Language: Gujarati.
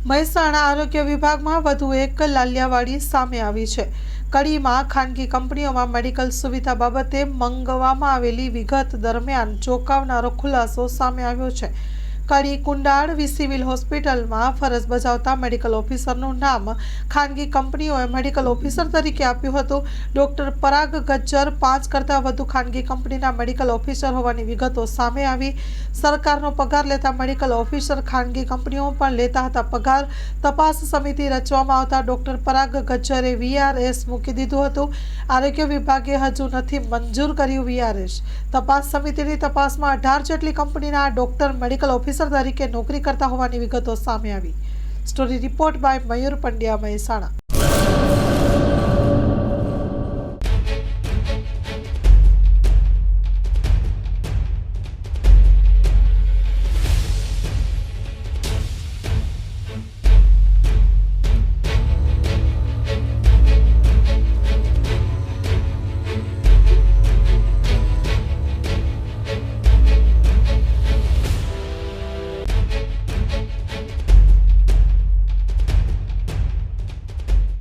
મહેસાણા આરોગ્ય વિભાગમાં વધુ એક લાલિયાવાડી સામે આવી છે। કડીમાં ખાનગી કંપનીઓમાં મેડિકલ સુવિધા બાબતે મંગાવવામાં આવેલી વિગત દરમિયાન ચોંકાવનારો ખુલાસો સામે આવ્યો છે। કડી કુંડાળ સિવિલ હોસ્પિટલમાં ફરજ બજાવતા મેડિકલ ઓફિસરનું નામ ખાનગી કંપનીઓએ મેડિકલ ઓફિસર તરીકે આપ્યું હતું। ડોક્ટર પરાગ ગજ્જર 5 કરતાં વધુ ખાનગી કંપનીના મેડિકલ ઓફિસર હોવાની વિગતો સામે આવી। સરકારનો પગાર લેતા મેડિકલ ઓફિસર ખાનગી કંપનીઓ પણ લેતા હતા। પગાર તપાસ સમિતિ રચવામાં આવતા ડોક્ટર પરાગ ગજ્જરે VRS મૂકી દીધું હતું। આરોગ્ય વિભાગે હજુ નથી મંજૂર કર્યું VRS। તપાસ સમિતિની તપાસમાં 18 જેટલી કંપનીના ડોક્ટર મેડિકલ ઓફિસર તરીકે નોકરી કરતા હોવાની વિગતો સામે આવી। Story report by Mayur Pandya, Mehsana.